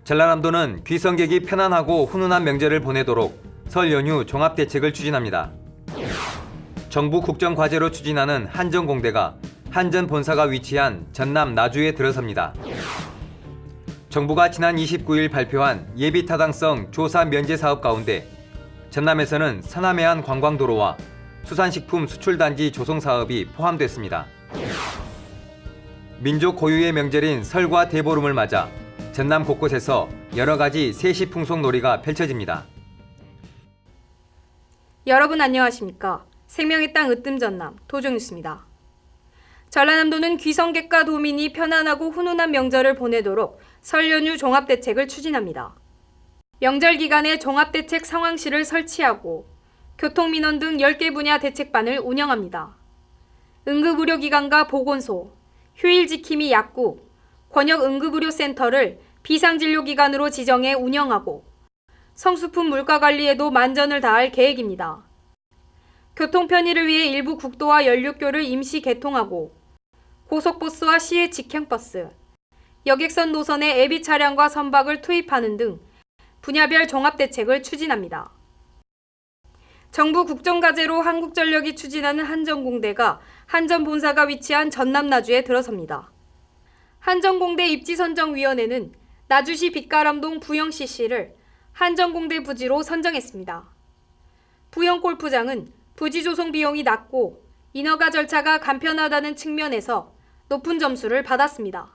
전라남도는 귀성객이 편안하고 훈훈한 명절을 보내도록 설 연휴 종합대책을 추진합니다. 정부 국정과제로 추진하는 한전공대가 한전 본사가 위치한 전남 나주에 들어섭니다. 정부가 지난 29일 발표한 예비타당성 조사 면제 사업 가운데 전남에서는 서남해안 관광도로와 수산식품 수출단지 조성 사업이 포함됐습니다. 민족 고유의 명절인 설과 대보름을 맞아 전남 곳곳에서 여러 가지 세시풍속 놀이가 펼쳐집니다. 여러분 안녕하십니까? 생명의 땅 으뜸 전남 도종뉴스입니다. 전라남도는 귀성객과 도민이 편안하고 훈훈한 명절을 보내도록 설 연휴 종합대책을 추진합니다. 명절 기간에 종합대책 상황실을 설치하고 교통민원 등 10개 분야 대책반을 운영합니다. 응급의료기관과 보건소, 휴일지킴이 약국, 권역응급의료센터를 비상진료기관으로 지정해 운영하고 성수품 물가관리에도 만전을 다할 계획입니다. 교통 편의를 위해 일부 국도와 연륙교를 임시 개통하고 고속버스와 시외 직행버스, 여객선 노선에 예비 차량과 선박을 투입하는 등 분야별 종합대책을 추진합니다. 정부 국정과제로 한국전력이 추진하는 한전공대가 한전 본사가 위치한 전남 나주에 들어섭니다. 한전공대 입지선정위원회는 나주시 빛가람동 부영 CC를 한전공대 부지로 선정했습니다. 부영 골프장은 부지 조성 비용이 낮고 인허가 절차가 간편하다는 측면에서 높은 점수를 받았습니다.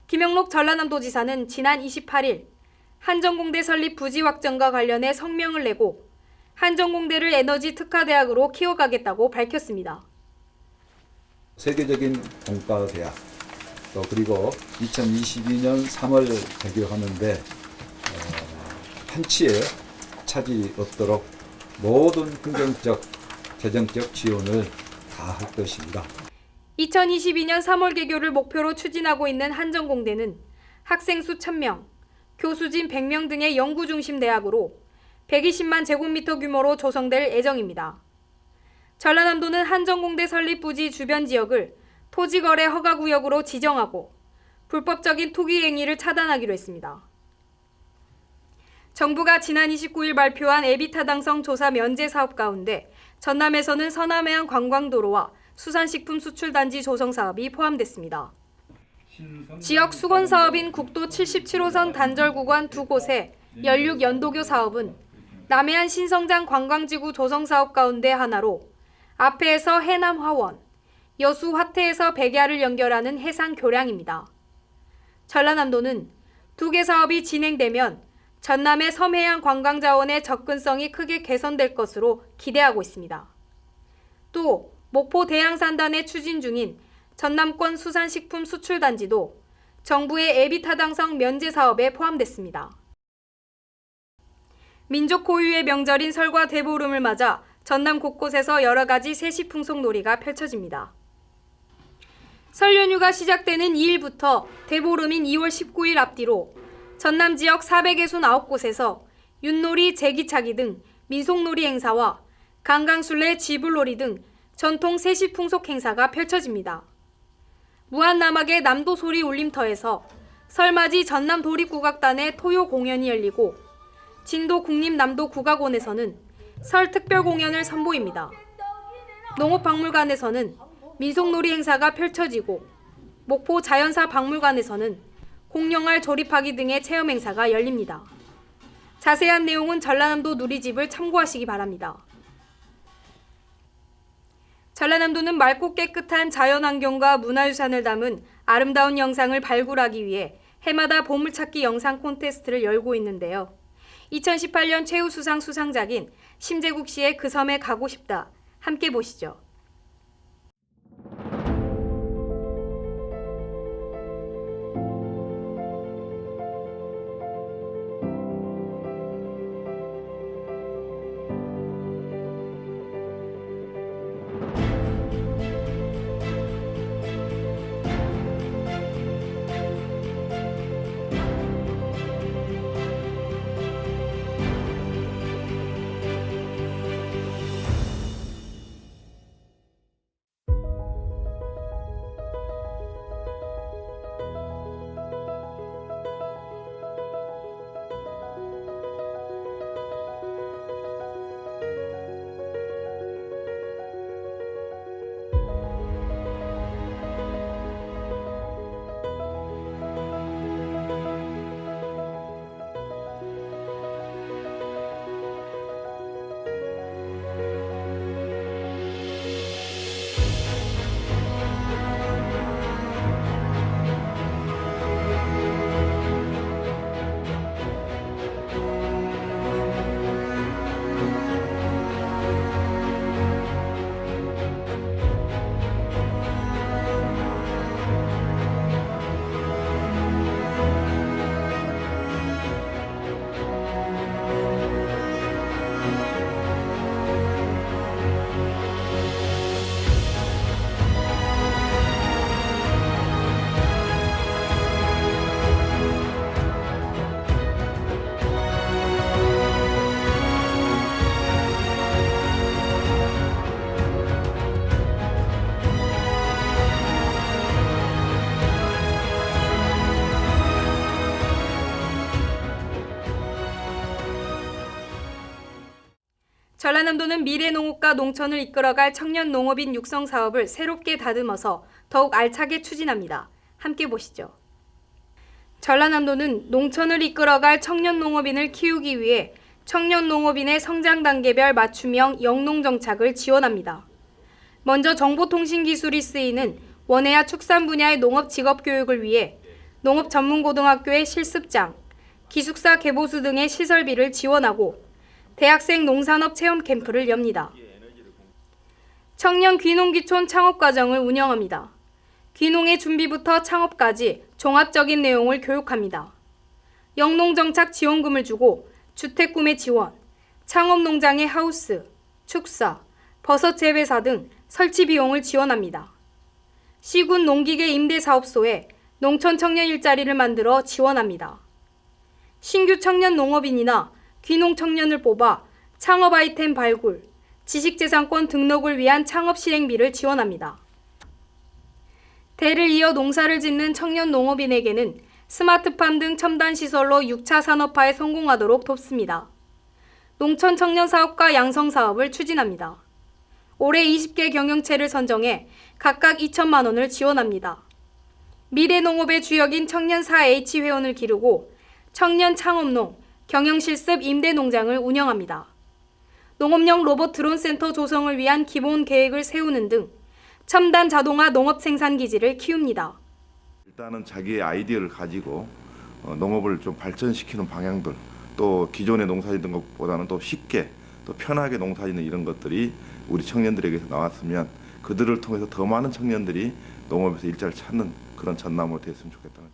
김영록 전라남도지사는 지난 28일 한전공대 설립 부지 확정과 관련해 성명을 내고 한전공대를 에너지 특화대학으로 키워가겠다고 밝혔습니다. 세계적인 공과대학 또 그리고 2022년 3월 개교하는데 한치의 차질이 없도록 모든 긍정적, 재정적 지원을 다할 것입니다. 2022년 3월 개교를 목표로 추진하고 있는 한전공대는 학생 수 1000명, 교수진 100명 등의 연구중심 대학으로 120만 제곱미터 규모로 조성될 예정입니다. 전라남도는 한전공대 설립 부지 주변 지역을 토지거래 허가구역으로 지정하고 불법적인 투기 행위를 차단하기로 했습니다. 정부가 지난 29일 발표한 예비타당성 조사 면제 사업 가운데 전남에서는 서남해안 관광도로와 수산식품 수출단지 조성 사업이 포함됐습니다. 지역 수건 사업인 국도 77호선 단절 구간 2곳의 연륙 연도교 사업은 남해안 신성장 관광지구 조성 사업 가운데 하나로 앞해에서 해남 화원, 여수 화태에서 백야를 연결하는 해상 교량입니다. 전라남도는 2개 사업이 진행되면 전남의 섬해안 관광자원의 접근성이 크게 개선될 것으로 기대하고 있습니다. 또 목포 대양산단에 추진 중인 전남권 수산식품 수출단지도 정부의 예비타당성 면제 사업에 포함됐습니다. 민족 고유의 명절인 설과 대보름을 맞아 전남 곳곳에서 여러 가지 세시풍속 놀이가 펼쳐집니다. 설 연휴가 시작되는 2일부터 대보름인 2월 19일 앞뒤로 전남 지역 469곳에서 윷놀이, 제기차기 등 민속놀이 행사와 강강술래, 지불놀이 등 전통 세시풍속 행사가 펼쳐집니다. 무한남악의 남도소리 울림터에서 설맞이 전남 도립국악단의 토요 공연이 열리고 진도 국립남도국악원에서는 설 특별 공연을 선보입니다. 농업박물관에서는 민속놀이 행사가 펼쳐지고 목포 자연사 박물관에서는 공룡알 조립하기 등의 체험 행사가 열립니다. 자세한 내용은 전라남도 누리집을 참고하시기 바랍니다. 전라남도는 맑고 깨끗한 자연환경과 문화유산을 담은 아름다운 영상을 발굴하기 위해 해마다 보물찾기 영상 콘테스트를 열고 있는데요. 2018년 최우수상 수상작인 심재국 씨의 그 섬에 가고 싶다. 함께 보시죠. 전라남도는 미래농업과 농촌을 이끌어갈 청년 농업인 육성 사업을 새롭게 다듬어서 더욱 알차게 추진합니다. 함께 보시죠. 전라남도는 농촌을 이끌어갈 청년 농업인을 키우기 위해 청년 농업인의 성장 단계별 맞춤형 영농 정착을 지원합니다. 먼저 정보통신기술이 쓰이는 원해와 축산 분야의 농업 직업 교육을 위해 농업전문고등학교의 실습장, 기숙사 개보수 등의 시설비를 지원하고 대학생 농산업 체험 캠프를 엽니다. 청년 귀농귀촌 창업과정을 운영합니다. 귀농의 준비부터 창업까지 종합적인 내용을 교육합니다. 영농정착 지원금을 주고 주택구매 지원, 창업농장의 하우스, 축사, 버섯 재배사 등 설치 비용을 지원합니다. 시군 농기계 임대사업소에 농촌 청년 일자리를 만들어 지원합니다. 신규 청년 농업인이나 귀농 청년을 뽑아 창업 아이템 발굴, 지식재산권 등록을 위한 창업 실행비를 지원합니다. 대를 이어 농사를 짓는 청년 농업인에게는 스마트팜 등 첨단 시설로 6차 산업화에 성공하도록 돕습니다. 농촌 청년 사업과 양성 사업을 추진합니다. 올해 20개 경영체를 선정해 각각 2천만 원을 지원합니다. 미래농업의 주역인 청년 4H 회원을 기르고 청년 창업농, 경영실습 임대농장을 운영합니다. 농업용 로봇 드론 센터 조성을 위한 기본 계획을 세우는 등 첨단 자동화 농업 생산 기지를 키웁니다. 일단은 자기의 아이디어를 가지고 농업을 좀 발전시키는 방향들, 또 기존의 농사짓는 것보다는 또 쉽게 또 편하게 농사짓는 이런 것들이 우리 청년들에게서 나왔으면 그들을 통해서 더 많은 청년들이 농업에서 일자리를 찾는 그런 전남으로 됐으면 좋겠다는.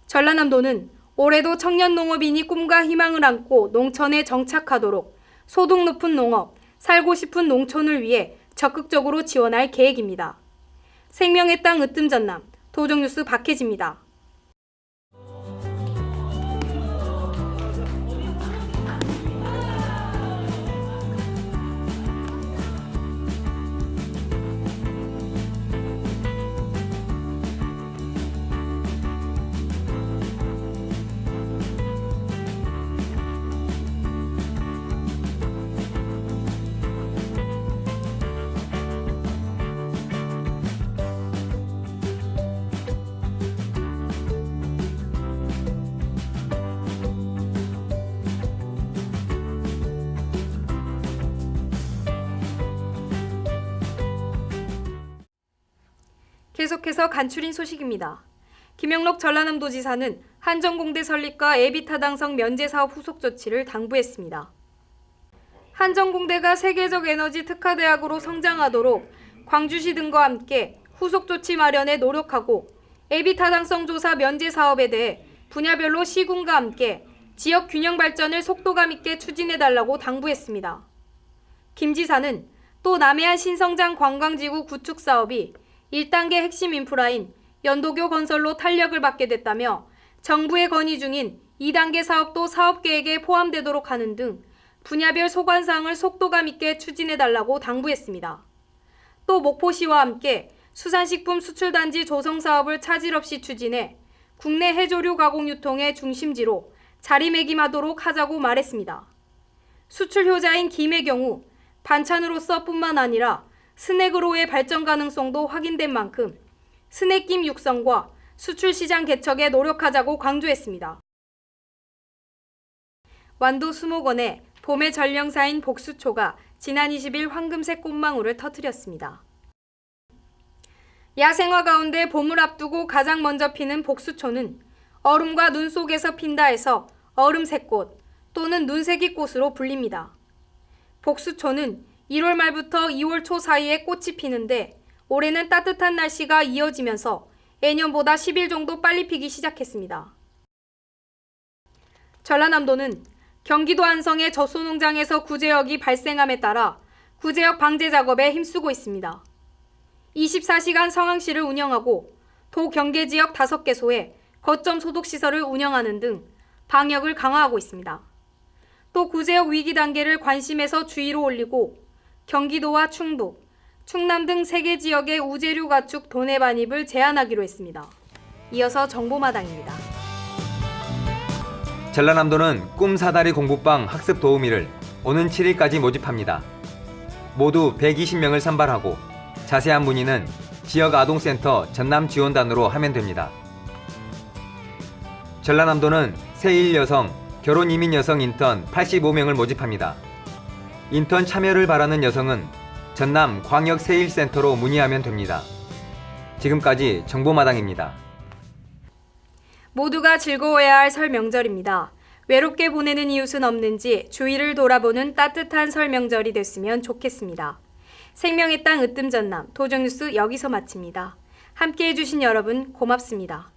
전라남도는 올해도 청년 농업인이 꿈과 희망을 안고 농촌에 정착하도록 소득 높은 농업, 살고 싶은 농촌을 위해 적극적으로 지원할 계획입니다. 생명의 땅 으뜸 전남, 도정뉴스 박혜지입니다. 계속해서 간추린 소식입니다. 김영록 전라남도지사는 한전공대 설립과 에비타당성 면제사업 후속 조치를 당부했습니다. 한전공대가 세계적 에너지 특화대학으로 성장하도록 광주시 등과 함께 후속 조치 마련에 노력하고 에비타당성 조사 면제 사업에 대해 분야별로 시군과 함께 지역 균형 발전을 속도감 있게 추진해달라고 당부했습니다. 김 지사는 또 남해안 신성장 관광지구 구축 사업이 1단계 핵심 인프라인 연도교 건설로 탄력을 받게 됐다며 정부의 건의 중인 2단계 사업도 사업계획에 포함되도록 하는 등 분야별 소관사항을 속도감 있게 추진해달라고 당부했습니다. 또 목포시와 함께 수산식품 수출단지 조성 사업을 차질 없이 추진해 국내 해조류 가공 유통의 중심지로 자리매김하도록 하자고 말했습니다. 수출 효자인 김의 경우 반찬으로서 뿐만 아니라 스낵으로의 발전 가능성도 확인된 만큼 스낵김 육성과 수출 시장 개척에 노력하자고 강조했습니다. 완도 수목원에 봄의 전령사인 복수초가 지난 20일 황금색 꽃망울을 터뜨렸습니다. 야생화 가운데 봄을 앞두고 가장 먼저 피는 복수초는 얼음과 눈 속에서 핀다 해서 얼음새꽃 또는 눈새기꽃으로 불립니다. 복수초는 1월 말부터 2월 초 사이에 꽃이 피는데 올해는 따뜻한 날씨가 이어지면서 예년보다 10일 정도 빨리 피기 시작했습니다. 전라남도는 경기도 안성의 젖소농장에서 구제역이 발생함에 따라 구제역 방제 작업에 힘쓰고 있습니다. 24시간 상황실을 운영하고 도 경계지역 5개소에 거점 소독시설을 운영하는 등 방역을 강화하고 있습니다. 또 구제역 위기 단계를 관심에서 주의로 올리고 경기도와 충북, 충남 등 3개 지역의 우제류 가축 도내 반입을 제한하기로 했습니다. 이어서 정보마당입니다. 전라남도는 꿈사다리 공부방 학습 도우미를 오는 7일까지 모집합니다. 모두 120명을 선발하고 자세한 문의는 지역 아동센터 전남지원단으로 하면 됩니다. 전라남도는 세일 여성, 결혼 이민 여성 인턴 85명을 모집합니다. 인턴 참여를 바라는 여성은 전남 광역 세일센터로 문의하면 됩니다. 지금까지 정보마당입니다. 모두가 즐거워야 할 설 명절입니다. 외롭게 보내는 이웃은 없는지 주위를 돌아보는 따뜻한 설 명절이 됐으면 좋겠습니다. 생명의 땅 으뜸 전남 도정뉴스 여기서 마칩니다. 함께해 주신 여러분 고맙습니다.